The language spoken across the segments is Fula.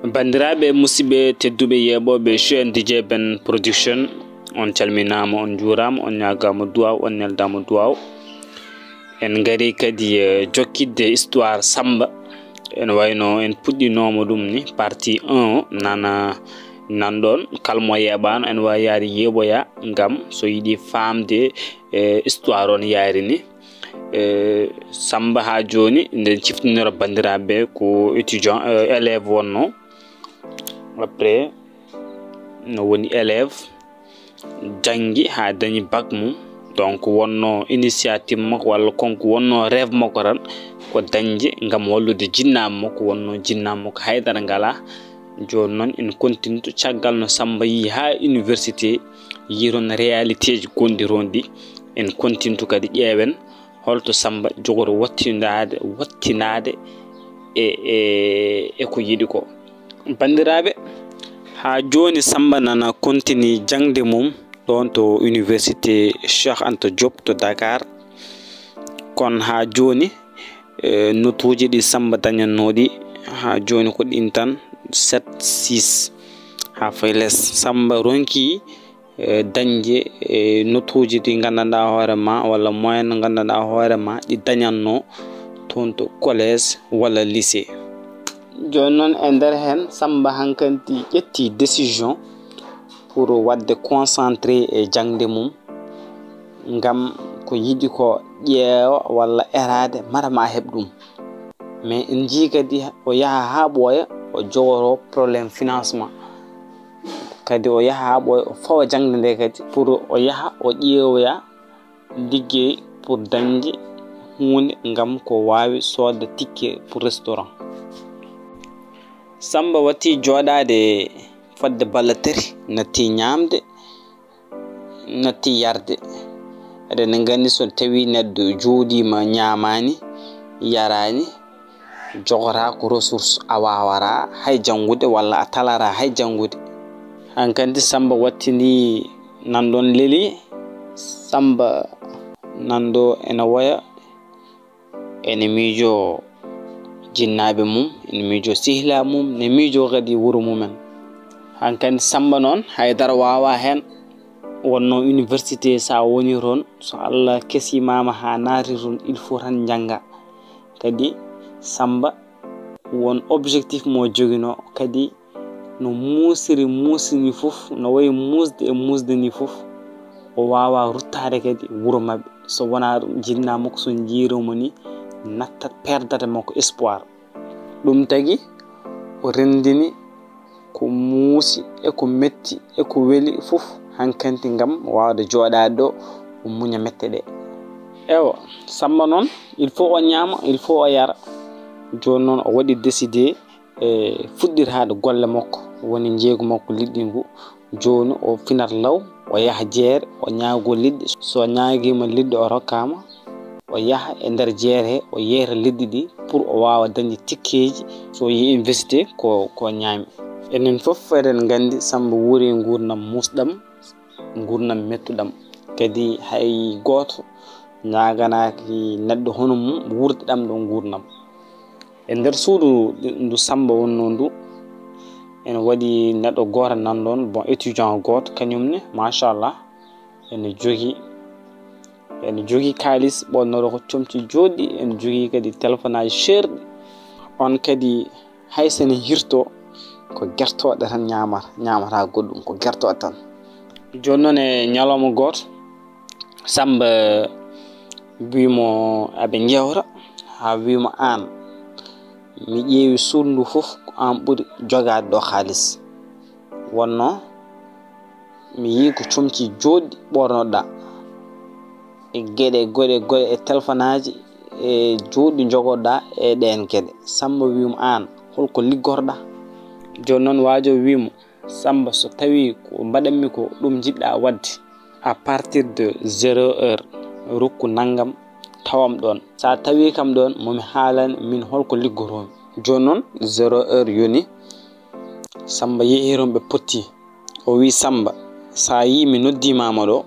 Bandiraɓe musidɓe tedduɓe yeɓoɓe Cheikh DJ Ben Production, on calminama, on juurama, on ñagama duwaw, on neldama duwaw. En gari kadi jokkidde histoire Samba. En wayno en puɗɗinoma ɗum ni partie 1 nana nanɗon kalmo yeɓano en wawi yaade yeɓoya gam so yiiɗi famde histoire on yaari ni. Samba ha joni nden ciftinira bandiraɓe ko étudiant élève wonno. Après no woni élève jangi ha dañi bac mum, donc wonno initiative makko walla konko wonno rêve makko tan ko dañde gam wallude jinnama makko, wonno jinnama makko haydara ngala. Joni noon en continue caggal no Samba yi ha université yi toon réalité ji gonɗiron ɗi, en continue kadi ƴeewen holto Samba jogori wattinade e ko yiɗi ko. Bandiraɓe, ha joni Samba nana continue jangde mum ɗon to université Cheikh Anta Diop to Dakar. Kon ha joni notuji ɗi Samba dañannoɗi ha joni ko ɗin tan 7 6 ha fay less. Samba ronki dañde notuji ɗi gandanɗa hoorema walla moyen gandanɗa hoorema ɗi dañanno toon to collège walla lycée. Joni noon e nder hen Samba hankanti ƴetti décision pour wadde concentré e jangde mum ngam ko yiɗi ko ƴeewa walla erade marama heɓ ɗum. Mais en jii kadi o yaha ha ɓooya o jogoro probléme financement, kadi o yaha ha ɓooya o fawa jangde nde kadi pour o yaha o ƴeewoya liggey pour dañde hunde ngam ko wawi sodde ticket pour restaurant. Samba watti joɗade fodde ballatari, natti ñamde, natti yarde. Eɗen gandi so tawi neɗɗo jooɗima ñamani yarani jogora ko ressource a wawara hay jangude walla a talara hay jangude. Hankandi Samba wattini nanɗon leeli. Samba nanɗo ene waya ene miijo jinnaɓe mum, ene miijo sihla mum, ne miijo kadi wuuro mumen. Hankandi Samba noon haydara wawa hen, wonno université sa woni toon so Allah kesimama ha naati toon il faut tan janga. Kadi Samba won objectif mo joguino, kadi no musini fof, no wayi musde e musde ni fof o wawa ruttade kadi wuuro mabɓe. So wona ɗum jinna makko so jiiromo ni nattat perdata makko espoir. Ɗum tagi o rendini ko muusi e ko metti e ko weli fof hankanti ngam wawde joɗade ɗo o muña mette ɗe. Ewa Samba noon il faut o ñama, il faut o yara. Joni noon o waɗi décidé fuɗɗirade golle makko, woni jeegu makko liɗɗi ngu. Joni o finat law o yaha jeere o ñaago liɗɗi, so ñaaguima liɗɗi o rokkama o yaha e nder jeere he o yeera liɗɗi ɗi pour o wawa dañde tikkeji so yi université ko ñaami. Enen fof eɗen gandi Samba wuuri gurdam musɗam, gurdam mettuɗam, kadi hay goto ñaganaki neɗɗo hono mum wurde ɗam ɗo gurdam. E nder suudu ndu Samba wonno ndu ene waɗi neɗɗo goto nanɗon, bon étudiant goto kañumne machallah ene jogui kalis ɓonnoɗo ko comci joɗɗi, ene jogui kadi téléphone aji cherɗi. On kadi haysene hirto ko guertoɗe tan ñamata goɗɗum, ko guertoɗe tan. Joni noon e ñalawma goto Samba wimo aɓe jewta ha wimo an mi ƴeewi suudu ndu fof ko an ɓuuri jogade ɗo halis, wonno mi yi ko comci joɗɗi ɓornoɗa e gueɗe goɗe e téléphone aji e joɗɗi jogoɗa e ɗen gueɗe. Samba wimo an holko liggorɗa? Joni noon waajo wimo Samba so tawi ko mbaɗanmi ko ɗum jiɗɗa wadde à partir de 0 heure rokku naggam tawam ɗon, sa tawi kam ɗon momi haalani min holko liggoromi. Joni noon 0 heure yoni Samba yeehi toon ɓe potti. O wi Samba sa yi mi noddimama ɗo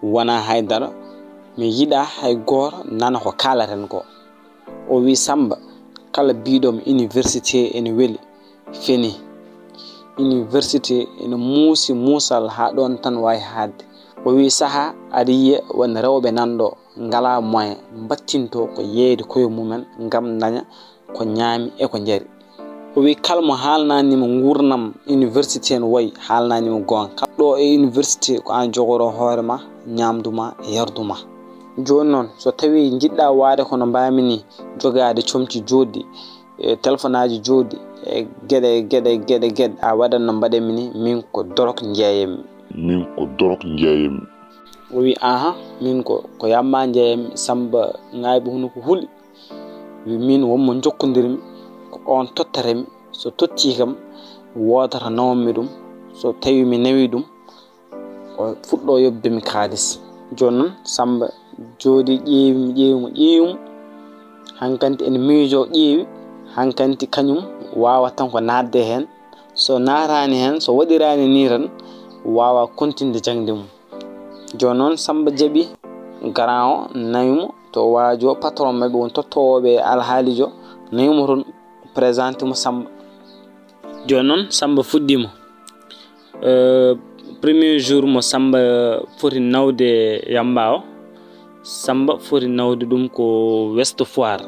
wona haydara, mi yiɗa hay goto nana ko kalaten ko. O wi Samba kala biɗomo université ene weeli, fini university ina muusi muusal ha ɗon tan wawi hadde o wi saha aɗa yiya won rewɓe nanɗo ngala moyen battinto ko yeyde koye mumen ngam daña ko ñaami e ko jari o wi kalmo haalnanima gurnam université no wayi haalnanima gonga ɗo e université ko an jogoro hoorema ñamduma e yarduma joni noon so tawi jiɗɗa waade kono mbami ni jogade comci joɗɗi téléphone aji joɗɗi e gueɗe a waɗat no mbaɗenmi ni min ko dorok jeeyemi o wi aha min ko yamma jeeyami Samba ngayɓe hono ko huuli wi min wonmo jokkodirmi ko on tottaremi so totti kam wodata nawmi ɗum so tawi mi nawi ɗum o fuɗɗo yobdemi kaalis joni noon Samba jooɗi ƴeewimo hankanti ene miijo ƴeewi hankanti kañum wawa tan ko nadde hen so natani hen so waɗirani ni tan wawa continde jangde mum joni noon Samba jaaɓi grand o nawimo to waajo patron mabɓe won tottowoɓe alhaalijo nawimo toon présenté mo Samba joni noon Samba fuɗɗima premier jour mo Samba foti nawde yamba o Samba foti nawde ɗum ko West Foire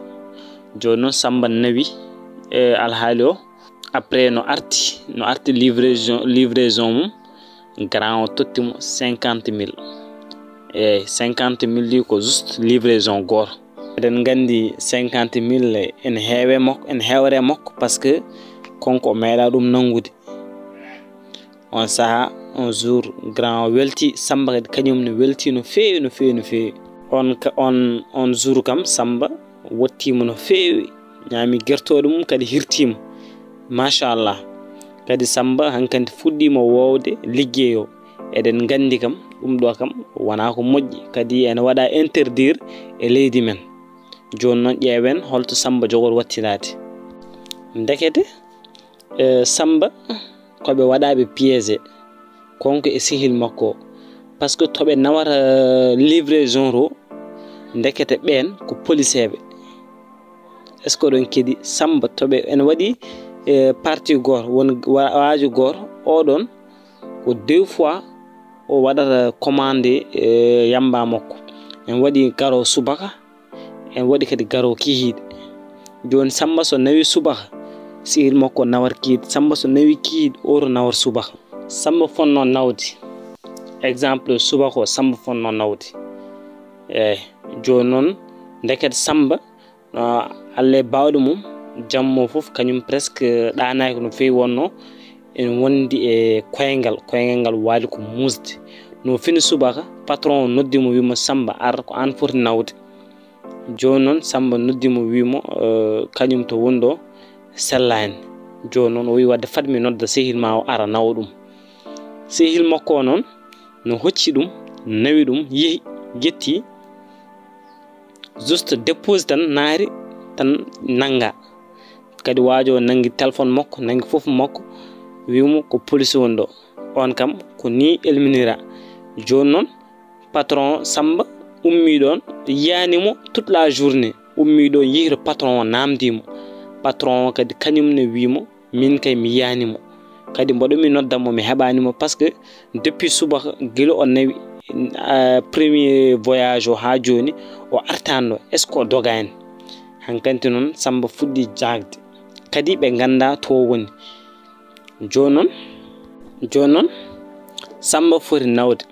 joni noon Samba nawi e alhaali o après no arti livraison mum grand o tottimo 50 000 eyyi 50 000 ɗi ko juste livraison goto eɗen gandi 50 000 ene heewre makko par ce que konko o meeɗa ɗum nangude on saaha un jour grand o welti Samba kadi kañum ne welti no feewi on jour kam Samba wottima no feewi ñaami guertoɗe mum kadi hirtima machallah kadi Samba hankanti fuɗɗima wowde liggey o eɗen gandi kam ɗum ɗo kam wona ko moƴƴi kadi ene waɗa interdire e leydi men joni noon ƴeewen holto Samba jogori wattinade ndekete Samba koɓe waɗaɓe piégé konko e sehil makko par ce que toɓe nawata livraison ro ndekete ɓen ko policeɓe est ce que ɗon keeɗi Samba toɓe ene waɗi partie goto won waajo goto oɗon ko 2 fois o waɗata commandé yamba makko en waɗi garo subaka en waɗi kadi garo kihiɗe joni Samba so nawi subaka sehil makko nawar kihiɗe Samba so nawi kihiɗe oto nawar subaka Samba fonno nawde exemple subaka o Samba fonno nawde eyyi joni noon ndeket Samba Allah e bawɗe mum jammo foof kañum presque ɗanaki no fewi wonno en wondi e koyngal ngal waali ko musde no fini subaka patron noddimo wimo Samba ar ko an foti nawde joni noon Samba noddimo wimo kañum to wondo sellani joni noon o wi wadde fatmi nodda sehil ma o ara nawa ɗum sehil makko noon no hocci ɗum nawi ɗum yeehi jetti juste dépose tan naari tan nanga kadi waajo nangi téléphone makko nangi fof makko wimo ko police won ɗo on kam ko ni elminira joni noon patron Samba ummi ɗon yiyanimo toute la journée ummi ɗon yihiro patron o namdimo patron o kadi kañum ne wimo min kay mi yiyanimo kadi mboɗomi noddamo mi heɓanimo par ce que depuis subaka guila o nawi premier voyage o ha joni o artano est ce que o dogani hankanti noon Samba fuɗɗi jagde kadi ɓe ganda to woni joni noon Samba foti nawde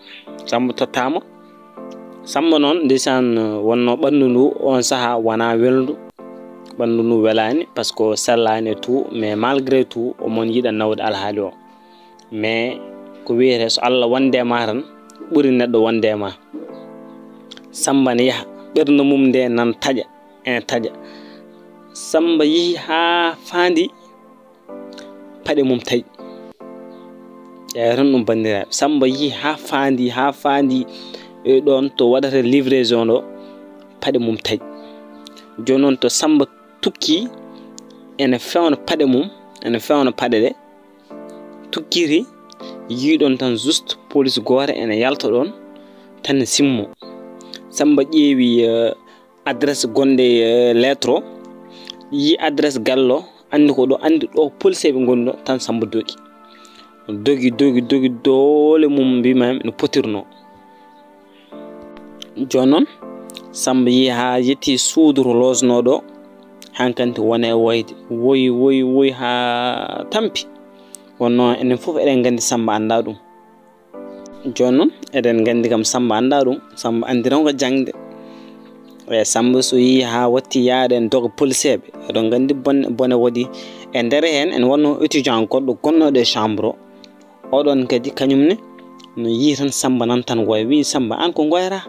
Samba tottama Samba noon ndeysaan wonno ɓandu ndu on saaha wona welndu ɓandu ndu welani par ce que sellani e tout mais malgré tout omon yiɗa nawde alhaali o mais ko wiyete so Allah wonde ma tan ɓuuri neɗɗo wonde ma Samba ne yaaha ɓernde mum nde nan taƴa Samba yeehi ha fandi paɗe mum taƴi ƴeewa tan ɗum bandiraɓe Samba yeehi ha fandi ɗon to waɗata livraison ɗo paɗe mum taƴi joni noon to Samba tukki ene fewna paɗe mum ene fewna paɗe ɗe tukkiri yiɗon tan juste police goto ene yalta ɗon tan ne simmo Samba ƴeewi adresse gonɗe lettre o yi adresse gallo andi ko ɗo andi ɗo policeɓe gonɗo tan Samba dogi dole mum mbima no potirno. Joni noon Samba yi ha yetti suuduro losnoɗo hankanti wona e woyde woyi ha tampi. Wonno enen fof eɗen gandi Samba anda ɗum. Joni noon eɗen gandi kam Samba anda ɗum, Samba andiran ko jangde. Samba so yi ha watti yaade en doga policeɓe eɗon gandi bone waɗi e nder hen en wonno étudiant goɗɗo gonnoɗo e chambre o oɗon kadi kañumne no yi tan Samba nan tan goya wi Samba an ko goyata.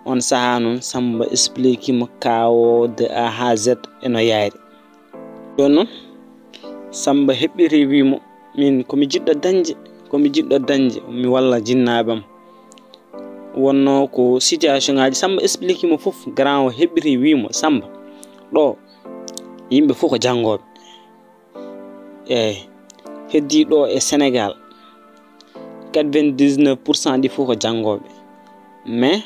On saha noon Samba explique mo kawo de A ha Z eno yaari. Joni noon Samba heɓɓiri wimo min komi jiɗɗo dañde mi walla jinnaɓam. Wonno ko situation ngaji Samba explique mo fof. Grand o heɓɓiri wimo Samba ɗo yimɓe fof ko jangoɓe, heddi ɗo e Sénégal 99% ɗi fof ko jangoɓe, mais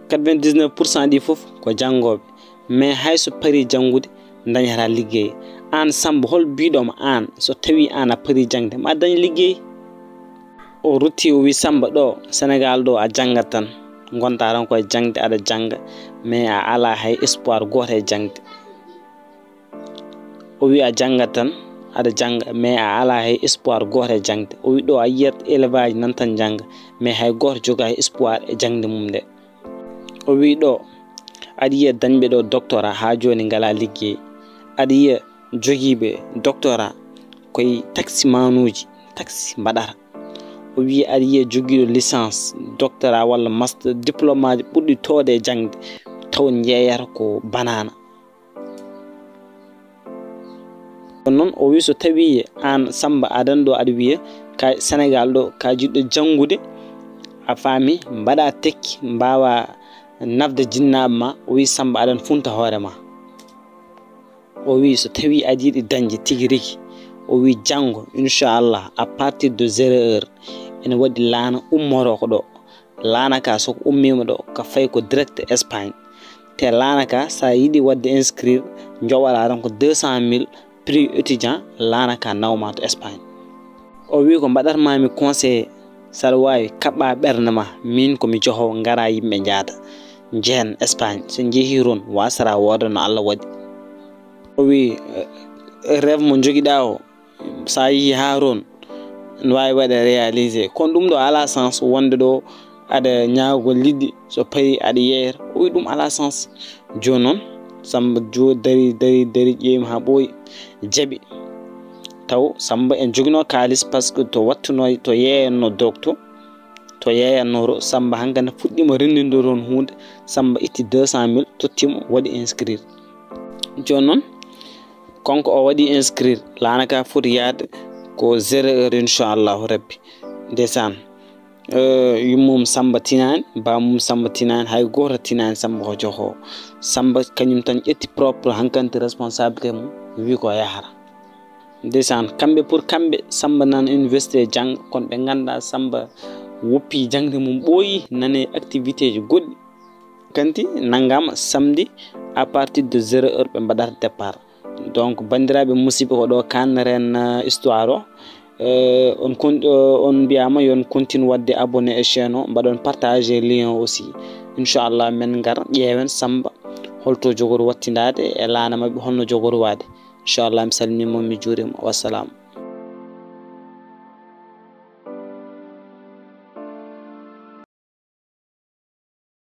99% ɗi fof ko jangoɓe, mais hayso pari jangude dañata liggey. An Samba hol biɗoma an so tawi an a pari jangde ma dañ liggey. O rutti o wi Samba ɗo Sénégal ɗo a jangat tan gonta tan koye jangde aɗa janga mais a ala hay espoir goto e jangde. O wi a jangat tan aɗa janga mais a ala hay espoir goto e jangde. O wi ɗo a yiyat élevage nan tan janga mais hay goto joga espoir e jangde mum nde. O wi ɗo aɗa yiya dañɓe ɗo doctorat ha joni ngala liggey, aɗa yiya jogiiɓe doctorat koye taxi manuji taxi mbaɗata. O wi aɗa yiya jogiiɗo licence doctorat walla master diplôme aji ɓurɗi towde e jangde taw jeeyata ko banana. Non o wi so tawi an Samba aɗan ɗo aɗa wiya ka Sénégal ɗo ka jiɗɗo jangude a faami mbaɗa tekki mbawa nafde jinnaɓe ma. O wi Samba aɗan funta hoorema. O wi so tawi aɗa yiɗi dañde tigui rigui o wi janggo inchallah à partir de 0 heure ene waɗi laana ummoro ko ɗo. Laana ka soko ummima ɗo ka fay ko direct Espagne. Te laana ka sa yiɗi wadde inscrire joɓaɗa tan ko 200 000 prix étudiant laana ka nawma to Espagne. O wi ko mbaɗatmami conseil saɗa wawi kaɓɓa ɓerde ma min komi johowo ngara yimɓe jaada jehen Espagne so jeehi toon wasara wooda no Allah waɗi. O wi rêve mo joguiɗa o sa yeehi ha toon ne wawi waɗe réalisé kono ɗum ɗo ala sens wonde ɗo aɗa ñaago liɗɗi so payi aɗa yeeyata. O wi ɗum ala sens. Joni noon Samba dari ƴeewima ha ɓooyi jaɓi taw Samba en jogino kalis par ce que to wattuno to yeeyanno docto to yeeyanno Samba hankadi fuɗɗima rendinde toon hunde. Samba itti 200 000 tottimo waɗi inscrire. Joni noon konko o waɗi inscrire laana ka foti yaade ko 0 heure inchallahu rabbi. Ndeysaan yummum Samba tinani bamum Samba tinani hay goto tinani Samba ko joho. Samba kañum tan ƴetti propre hankanti responsabilité mum wi ko yahara. Ndeysaan kamɓe pour kamɓe Samba nan université jang kono ɓe ganda Samba woppi jangde mum ɓooyi nane activité ji goɗɗi. Kanti naggama samedi à partir de 0 heure ɓe mbaɗata départ. Donc bandiraɓe musidɓe ko ɗo kanneren histoire o. On mbiyama yon continue wadde abonné e chaîne o mbaɗon partager lien aussi inchallah men gar ƴeewen Samba holto jogori wattindade e laana mabɓe holno jogori wade inchallah mi salminimo mi juurima wassalam.